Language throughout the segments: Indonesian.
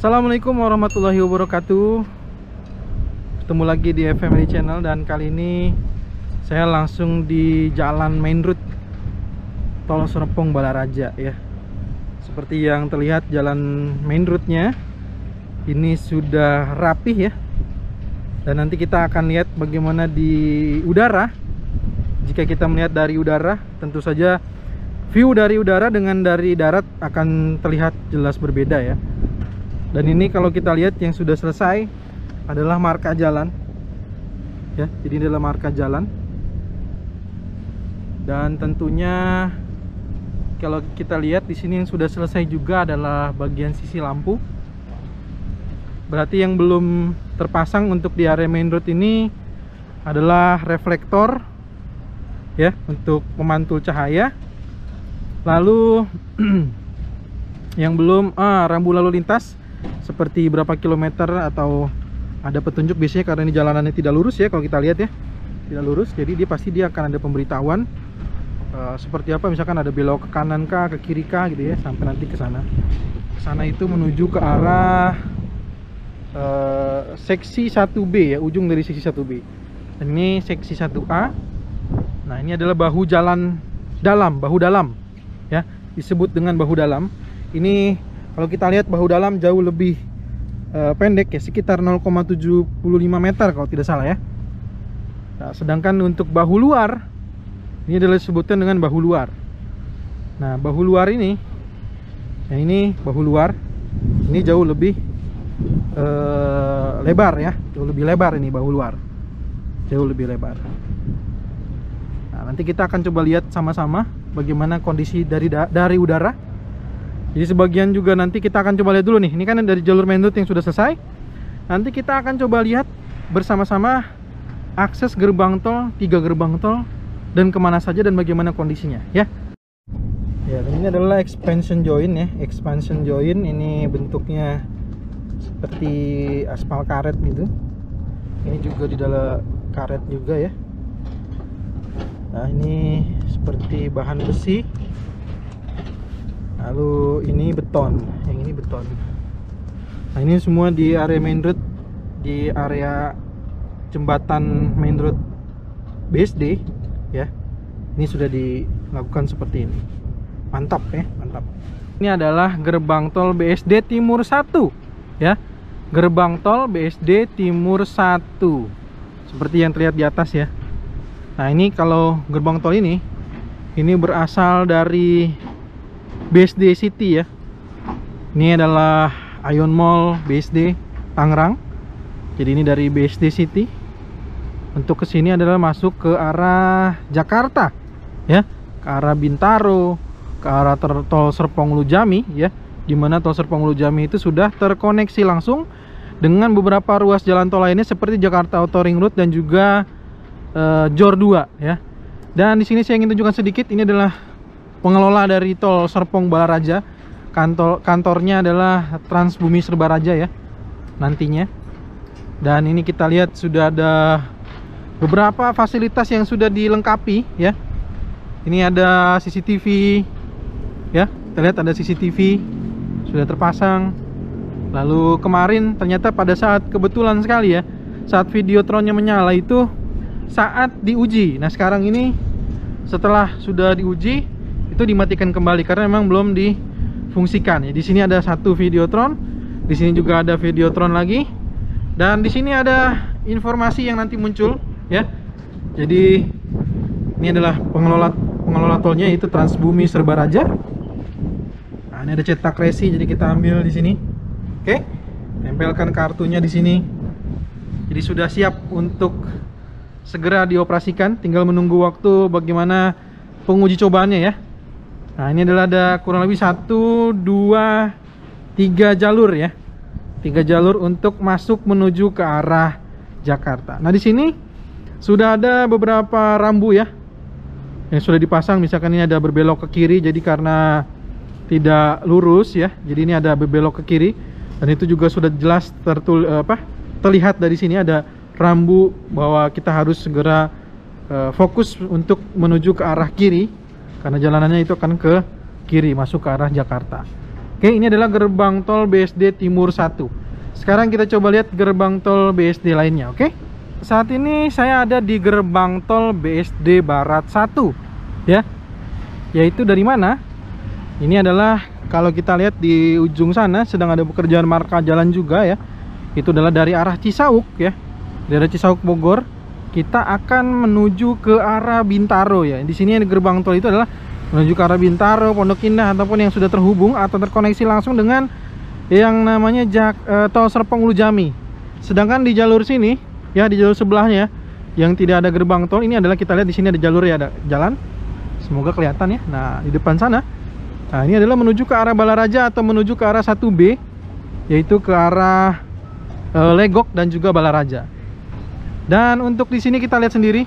Assalamualaikum warahmatullahi wabarakatuh. Ketemu lagi di FMD Channel, dan kali ini saya langsung di jalan main road Tol Serpong Balaraja ya. Seperti yang terlihat, jalan main roadnya ini sudah rapih ya. Dan nanti kita akan lihat bagaimana di udara. Jika kita melihat dari udara, tentu saja view dari udara dengan dari darat akan terlihat jelas berbeda ya. Dan ini kalau kita lihat yang sudah selesai adalah marka jalan ya. Jadi ini adalah marka jalan. Dan tentunya kalau kita lihat di sini yang sudah selesai juga adalah bagian sisi lampu. Berarti yang belum terpasang untuk di area main road ini adalah reflektor ya, untuk memantul cahaya. Lalu yang belum rambu lalu lintas seperti berapa kilometer atau ada petunjuk, biasanya karena ini jalanannya tidak lurus ya. Kalau kita lihat ya, tidak lurus, jadi dia akan ada pemberitahuan seperti apa, misalkan ada belok ke kanan kah, ke kiri kah gitu ya, sampai nanti ke sana. Ke sana itu menuju ke arah seksi 1B ya, ujung dari seksi 1B. Dan ini seksi 1A. Nah, ini adalah bahu jalan dalam, bahu dalam ya, disebut dengan bahu dalam. Ini kalau kita lihat bahu dalam jauh lebih pendek ya, sekitar 0,75 meter kalau tidak salah ya. Nah, sedangkan untuk bahu luar ini adalah disebutkan dengan bahu luar. Nah, bahu luar ini, yang ini bahu luar, ini jauh lebih lebar ya, jauh lebih lebar ini bahu luar, jauh lebih lebar. Nah, nanti kita akan coba lihat sama-sama bagaimana kondisi dari udara. Jadi sebagian juga nanti kita akan coba lihat dulu nih. Ini kan dari jalur main road yang sudah selesai. Nanti kita akan coba lihat bersama-sama akses gerbang tol, 3 gerbang tol, dan kemana saja dan bagaimana kondisinya ya. Ya, ini adalah expansion joint ya. Expansion joint ini bentuknya seperti aspal karet gitu. Ini juga di dalam karet juga ya. Nah, ini seperti bahan besi. Lalu ini beton, yang ini beton. Nah, ini semua di area main road, di area jembatan main road BSD ya. Ini sudah dilakukan seperti ini. Mantap ya, mantap. Ini adalah gerbang tol BSD Timur 1 ya. Gerbang tol BSD Timur 1 seperti yang terlihat di atas ya. Nah, ini kalau gerbang tol ini berasal dari BSD City ya. Ini adalah Ion Mall BSD Tangerang. Jadi ini dari BSD City. Untuk kesini adalah masuk ke arah Jakarta ya, ke arah Bintaro, ke arah tol Serpong Lujami ya. Dimana tol Serpong Lujami itu sudah terkoneksi langsung dengan beberapa ruas jalan tol lainnya seperti Jakarta Outer Ring Road dan juga JOR 2 ya. Dan di sini saya ingin tunjukkan sedikit, ini adalah pengelola dari tol Serpong Balaraja. Kantornya adalah Transbumi Serbaraja ya nantinya. Dan ini kita lihat sudah ada beberapa fasilitas yang sudah dilengkapi ya. Ini ada CCTV ya, kita lihat ada CCTV sudah terpasang. Lalu kemarin ternyata pada saat kebetulan sekali ya, saat videotronnya menyala itu saat diuji. Nah, sekarang ini setelah sudah diuji itu dimatikan kembali karena memang belum difungsikan ya. Di sini ada satu videotron, di sini juga ada videotron lagi, dan di sini ada informasi yang nanti muncul ya. Jadi ini adalah pengelola tolnya, itu Transbumi Serbaraja. Nah, ini ada cetak resi, jadi kita ambil di sini. Oke, tempelkan kartunya di sini. Jadi sudah siap untuk segera dioperasikan, tinggal menunggu waktu bagaimana penguji cobaannya ya. Nah, ini adalah ada kurang lebih 1, 2, 3 jalur ya. 3 jalur untuk masuk menuju ke arah Jakarta. Nah, di sini sudah ada beberapa rambu ya yang sudah dipasang. Misalkan ini ada berbelok ke kiri, jadi karena tidak lurus ya, jadi ini ada berbelok ke kiri. Dan itu juga sudah jelas terlihat dari sini ada rambu bahwa kita harus segera fokus untuk menuju ke arah kiri, karena jalanannya itu akan ke kiri masuk ke arah Jakarta. Oke, ini adalah gerbang tol BSD Timur 1. Sekarang kita coba lihat gerbang tol BSD lainnya, oke? Saat ini saya ada di gerbang tol BSD Barat 1, ya. Yaitu dari mana? Ini adalah kalau kita lihat di ujung sana sedang ada pekerjaan marka jalan juga ya. Itu adalah dari arah Cisauk ya. Dari Cisauk Bogor, kita akan menuju ke arah Bintaro ya. Di sini gerbang tol itu adalah menuju ke arah Bintaro, Pondok Indah, ataupun yang sudah terhubung atau terkoneksi langsung dengan yang namanya tol Serpong Ulu Jami. Sedangkan di jalur sini ya, di jalur sebelahnya yang tidak ada gerbang tol, ini adalah kita lihat di sini ada jalur ya, ada jalan. Semoga kelihatan ya. Nah, di depan sana, nah ini adalah menuju ke arah Balaraja atau menuju ke arah 1B, yaitu ke arah Legok dan juga Balaraja. Dan untuk di sini kita lihat sendiri,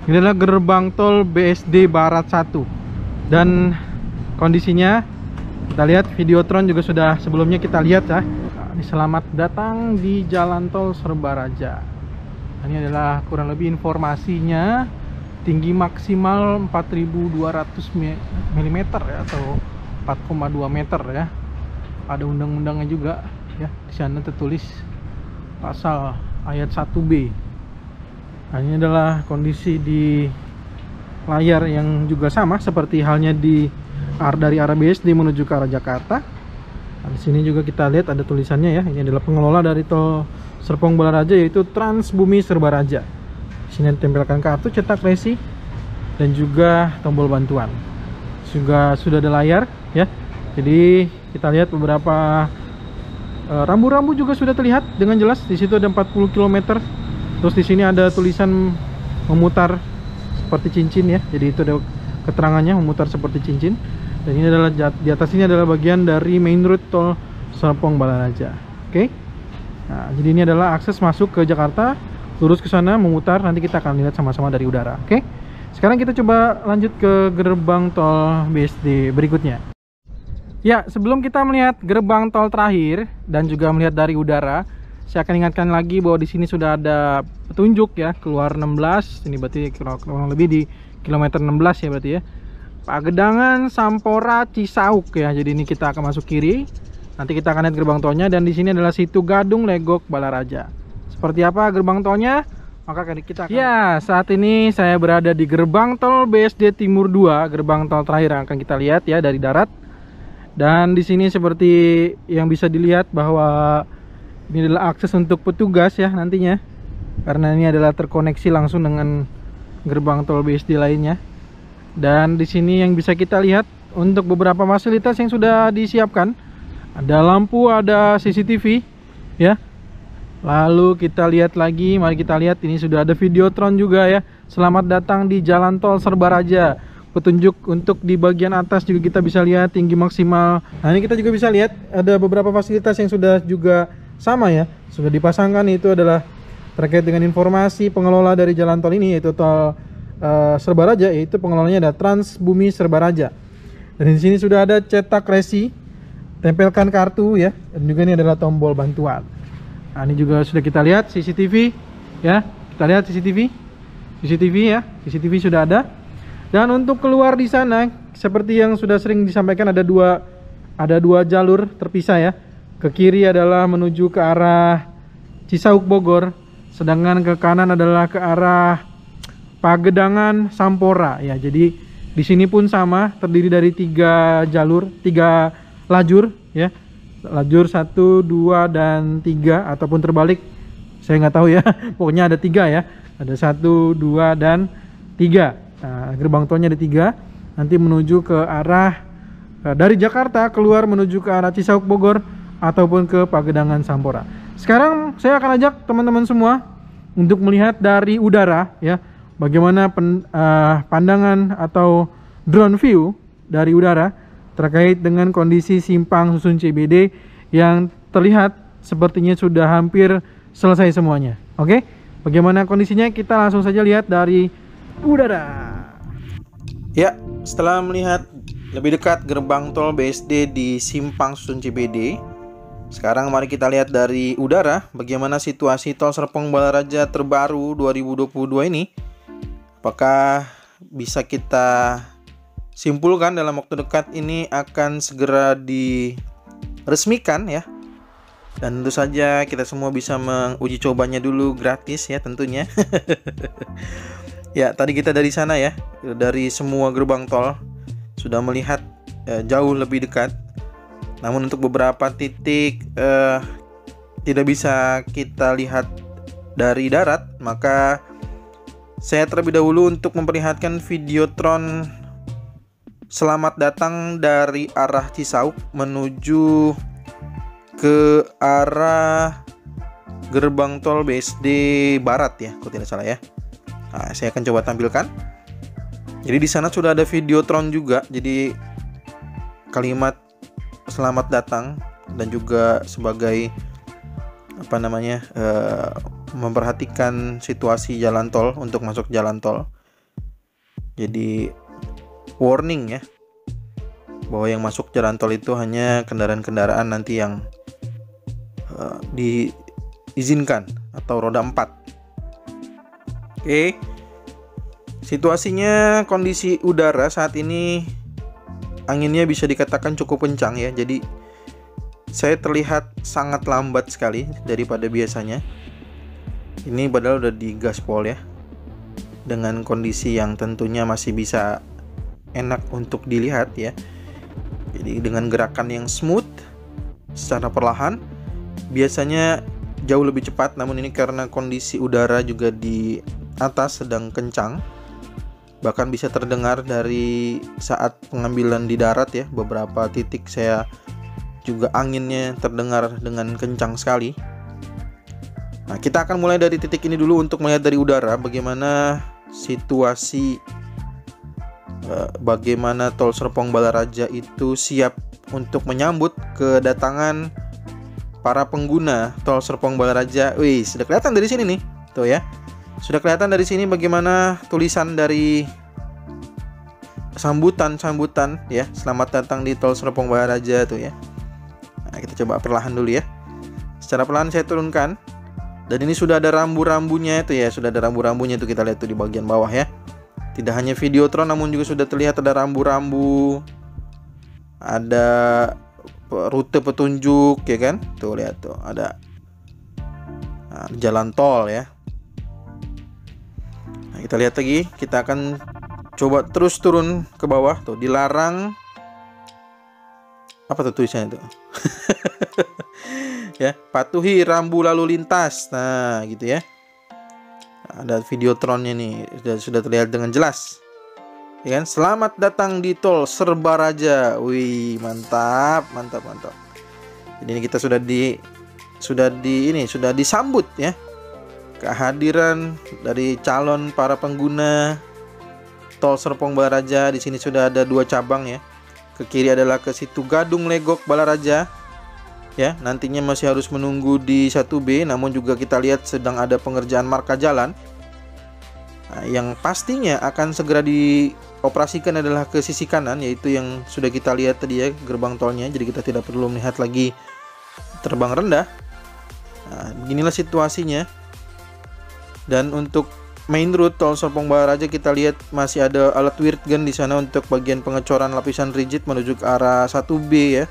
ini adalah gerbang tol BSD Barat 1. Dan kondisinya kita lihat, Videotron juga sudah sebelumnya kita lihat ya. Selamat datang di Jalan Tol Serbaraja. Ini adalah kurang lebih informasinya. Tinggi maksimal 4200 mm ya, atau 4,2 meter ya. Ada undang-undangnya juga ya. Di sana tertulis pasal ayat 1B. Nah, ini adalah kondisi di layar yang juga sama seperti halnya dari arah BSD menuju ke arah Jakarta. Nah, di sini juga kita lihat ada tulisannya ya. Ini adalah pengelola dari tol Serpong Balaraja, yaitu Transbumi Serbaraja. Di sini ditempelkan kartu cetak resi dan juga tombol bantuan. Juga sudah ada layar ya. Jadi kita lihat beberapa rambu-rambu juga sudah terlihat dengan jelas. Di situ ada 40 km. Terus di sini ada tulisan memutar seperti cincin ya. Jadi itu ada keterangannya, memutar seperti cincin. Dan ini adalah di atas ini adalah bagian dari main route tol Serpong Balaraja. Oke. Nah, jadi ini adalah akses masuk ke Jakarta. Lurus ke sana, memutar. Nanti kita akan lihat sama-sama dari udara. Oke. Sekarang kita coba lanjut ke gerbang tol BSD berikutnya. Ya, sebelum kita melihat gerbang tol terakhir dan juga melihat dari udara, saya akan ingatkan lagi bahwa di sini sudah ada petunjuk ya, keluar 16. Ini berarti kurang lebih di kilometer 16 ya berarti ya. Pagedangan, Sampora, Cisauk ya. Jadi ini kita akan masuk kiri. Nanti kita akan lihat gerbang tolnya, dan di sini adalah Situ Gadung, Legok, Balaraja. Seperti apa gerbang tolnya? Maka kita akan... Ya, saat ini saya berada di gerbang tol BSD Timur 2, gerbang tol terakhir yang akan kita lihat ya dari darat. Dan di sini seperti yang bisa dilihat bahwa ini adalah akses untuk petugas ya nantinya, karena ini adalah terkoneksi langsung dengan gerbang tol BSD lainnya. Dan di sini yang bisa kita lihat untuk beberapa fasilitas yang sudah disiapkan, ada lampu, ada CCTV ya. Lalu kita lihat lagi, mari kita lihat, ini sudah ada Videotron juga ya. Selamat datang di Jalan Tol Serbaraja. Petunjuk untuk di bagian atas juga kita bisa lihat tinggi maksimal. Nah, ini kita juga bisa lihat ada beberapa fasilitas yang sudah juga sama ya, sudah dipasangkan. Itu adalah terkait dengan informasi pengelola dari jalan tol ini, yaitu tol Serbaraja, yaitu pengelolanya ada Transbumi Serbaraja. Dan di sini sudah ada cetak resi, tempelkan kartu ya, dan juga ini adalah tombol bantuan. Nah, ini juga sudah kita lihat CCTV ya, kita lihat CCTV ya, CCTV sudah ada. Dan untuk keluar di sana, seperti yang sudah sering disampaikan, ada dua jalur terpisah ya. Ke kiri adalah menuju ke arah Cisauk Bogor, sedangkan ke kanan adalah ke arah Pagedangan Sampora ya. Jadi di sini pun sama, terdiri dari 3 lajur ya. Lajur 1, 2, dan 3, ataupun terbalik, saya nggak tahu ya. Pokoknya ada 3 ya. Ada 1, 2, dan 3. Nah, gerbang tolnya ada 3. Nanti menuju ke arah dari Jakarta, keluar menuju ke arah Cisauk Bogor, ataupun ke Pagedangan Sampora. Sekarang saya akan ajak teman-teman semua untuk melihat dari udara ya, bagaimana pandangan atau drone view dari udara terkait dengan kondisi simpang susun CBD yang terlihat sepertinya sudah hampir selesai semuanya. Oke, bagaimana kondisinya? Kita langsung saja lihat dari udara. Ya, setelah melihat lebih dekat gerbang tol BSD di simpang susun CBD, sekarang mari kita lihat dari udara bagaimana situasi tol Serpong Balaraja terbaru 2022 ini. Apakah bisa kita simpulkan dalam waktu dekat ini akan segera diresmikan ya. Dan tentu saja kita semua bisa menguji cobanya dulu gratis ya tentunya. Ya, tadi kita dari sana ya, dari semua gerbang tol sudah melihat jauh lebih dekat. Namun untuk beberapa titik tidak bisa kita lihat dari darat, maka saya terlebih dahulu untuk memperlihatkan videotron selamat datang dari arah Cisauk menuju ke arah gerbang tol BSD Barat ya, kalau tidak salah ya. Nah, saya akan coba tampilkan. Jadi di sana sudah ada videotron juga. Jadi kalimat selamat datang dan juga sebagai memperhatikan situasi jalan tol untuk masuk jalan tol. Jadi warning ya, bahwa yang masuk jalan tol itu hanya kendaraan-kendaraan nanti yang diizinkan atau roda 4. Oke. Situasinya, kondisi udara saat ini anginnya bisa dikatakan cukup kencang ya. Jadi saya terlihat sangat lambat sekali daripada biasanya. Ini padahal udah di gaspol ya, dengan kondisi yang tentunya masih bisa enak untuk dilihat ya. Jadi dengan gerakan yang smooth secara perlahan, biasanya jauh lebih cepat. Namun ini karena kondisi udara juga di atas sedang kencang, bahkan bisa terdengar dari saat pengambilan di darat ya. Beberapa titik saya juga anginnya terdengar dengan kencang sekali. Nah, kita akan mulai dari titik ini dulu untuk melihat dari udara bagaimana situasi, bagaimana Tol Serpong Balaraja itu siap untuk menyambut kedatangan para pengguna Tol Serpong Balaraja. Wih, sudah kelihatan dari sini nih, tuh ya. Sudah kelihatan dari sini bagaimana tulisan dari sambutan ya, selamat datang di Tol Serpong Balaraja tuh ya. Nah, kita coba perlahan dulu ya. Secara perlahan saya turunkan. Dan ini sudah ada rambu-rambunya itu ya, sudah ada rambu-rambunya itu, kita lihat tuh di bagian bawah ya. Tidak hanya videotron namun juga sudah terlihat ada rambu-rambu. Ada rute petunjuk ya kan? Tuh lihat tuh, ada jalan tol ya. Nah, kita lihat lagi, kita akan coba terus turun ke bawah tuh, dilarang. Apa tuh tulisannya tuh? Ya, patuhi rambu lalu lintas. Nah, gitu ya. Ada videotronnya nih, sudah terlihat dengan jelas. Ya kan? Selamat datang di Tol Serbaraja. Wih, mantap. Jadi ini kita sudah disambut ya. Kehadiran dari calon para pengguna Tol Serpong Balaraja. Di sini sudah ada 2 cabang ya. Ke kiri adalah ke Situ Gadung Legok Balaraja. Ya, nantinya masih harus menunggu di 1B, namun juga kita lihat sedang ada pengerjaan marka jalan. Nah, yang pastinya akan segera dioperasikan adalah ke sisi kanan, yaitu yang sudah kita lihat tadi ya, gerbang tolnya. Jadi kita tidak perlu melihat lagi terbang rendah. Nah, beginilah situasinya. Dan untuk main route Tol Serpong Balaraja kita lihat masih ada alat Wirtgen di sana untuk bagian pengecoran lapisan rigid menuju ke arah 1B ya.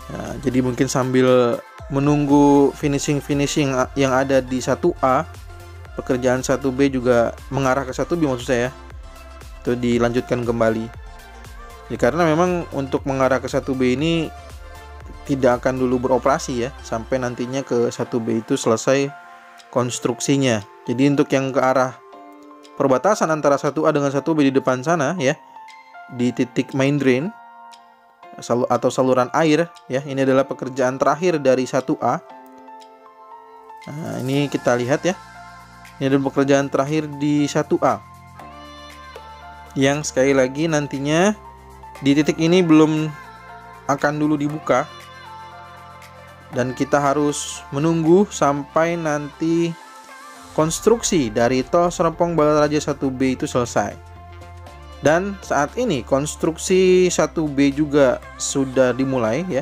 Nah, jadi mungkin sambil menunggu finishing yang ada di 1A, pekerjaan 1B juga mengarah ke 1B maksud saya, itu dilanjutkan kembali. Ya, karena memang untuk mengarah ke 1B ini tidak akan dulu beroperasi ya, sampai nantinya ke 1B itu selesai konstruksinya. Jadi untuk yang ke arah perbatasan antara 1A dengan 1B di depan sana ya, di titik main drain atau saluran air ya, ini adalah pekerjaan terakhir dari 1A. Nah, ini kita lihat ya, ini adalah pekerjaan terakhir di 1A yang sekali lagi nantinya di titik ini belum akan dulu dibuka, dan kita harus menunggu sampai nanti konstruksi dari Tol Serpong Balaraja 1B itu selesai. Dan saat ini konstruksi 1B juga sudah dimulai ya.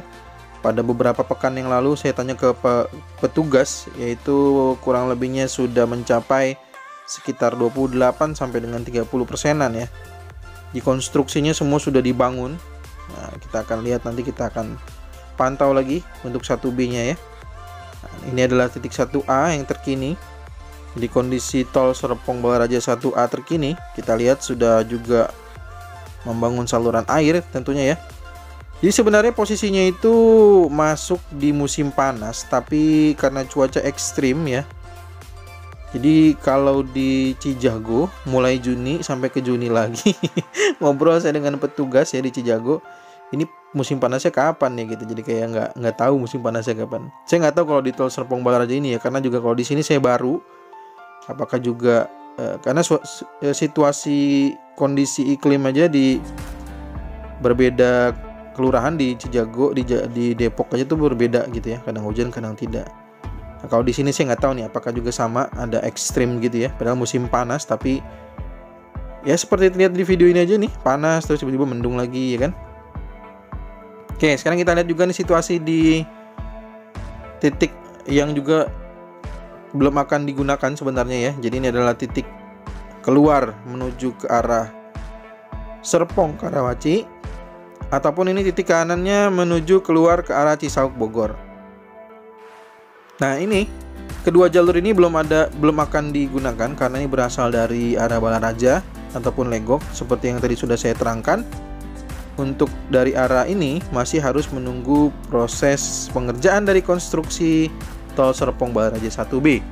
Pada beberapa pekan yang lalu saya tanya ke petugas, yaitu kurang lebihnya sudah mencapai sekitar 28 sampai dengan 30%-an ya. Di konstruksinya semua sudah dibangun. Nah, kita akan lihat nanti, kita akan pantau lagi untuk 1B-nya ya. Nah, ini adalah titik 1A yang terkini. Di kondisi tol Serpong Balaraja 1A terkini, kita lihat sudah juga membangun saluran air tentunya ya. Jadi sebenarnya posisinya itu masuk di musim panas, tapi karena cuaca ekstrim ya. Jadi kalau di Cijago mulai Juni sampai ke Juni lagi ngobrol saya dengan petugas ya di Cijago, ini musim panasnya kapan ya gitu. Jadi kayak nggak tahu musim panasnya kapan. Saya nggak tahu kalau di tol Serpong Balaraja ini ya, karena juga kalau di sini saya baru. Apakah juga karena situasi kondisi iklim aja di berbeda kelurahan di Cijago, di Depok aja tuh berbeda gitu ya, kadang hujan kadang tidak. Nah, kalau di sini saya nggak tahu nih apakah juga sama, ada ekstrim gitu ya, padahal musim panas tapi ya seperti terlihat di video ini aja nih, panas terus tiba-tiba mendung lagi ya kan. Oke, sekarang kita lihat juga nih situasi di titik yang juga belum akan digunakan sebenarnya ya. Jadi ini adalah titik keluar menuju ke arah Serpong Karawaci, ataupun ini titik kanannya menuju keluar ke arah Cisauk Bogor. Nah, ini kedua jalur ini belum akan digunakan karena ini berasal dari arah Balaraja ataupun Legok seperti yang tadi sudah saya terangkan. Untuk dari arah ini masih harus menunggu proses pengerjaan dari konstruksi tol Serpong Balaraja 1B.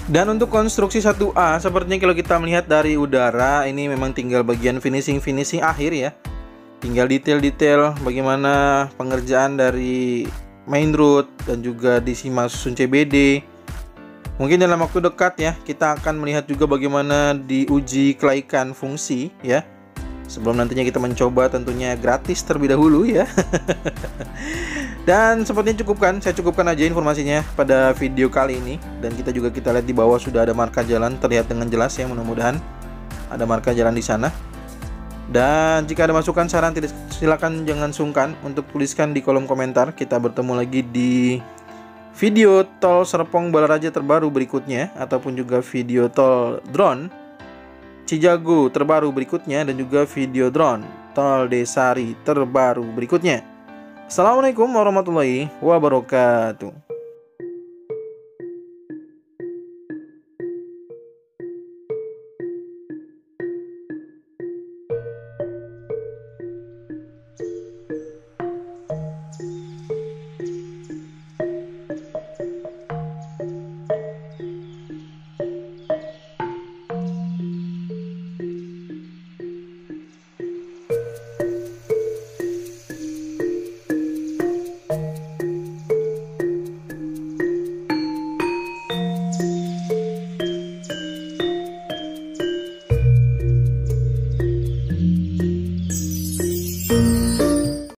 Dan untuk konstruksi 1A sepertinya kalau kita melihat dari udara ini memang tinggal bagian finishing akhir ya. Tinggal detail-detail bagaimana pengerjaan dari main road dan juga di Simal Susun CBD. Mungkin dalam waktu dekat ya kita akan melihat juga bagaimana diuji kelaikan fungsi ya. Sebelum nantinya kita mencoba tentunya gratis terlebih dahulu ya. Dan sepertinya saya cukupkan aja informasinya pada video kali ini. Dan kita lihat di bawah sudah ada marka jalan terlihat dengan jelas ya, mudah-mudahan ada marka jalan di sana. Dan jika ada masukan saran silakan jangan sungkan untuk tuliskan di kolom komentar. Kita bertemu lagi di video tol Serpong Balaraja terbaru berikutnya, ataupun juga video tol drone Cijago terbaru berikutnya, dan juga video drone tol Desari terbaru berikutnya. Assalamualaikum warahmatullahi wabarakatuh.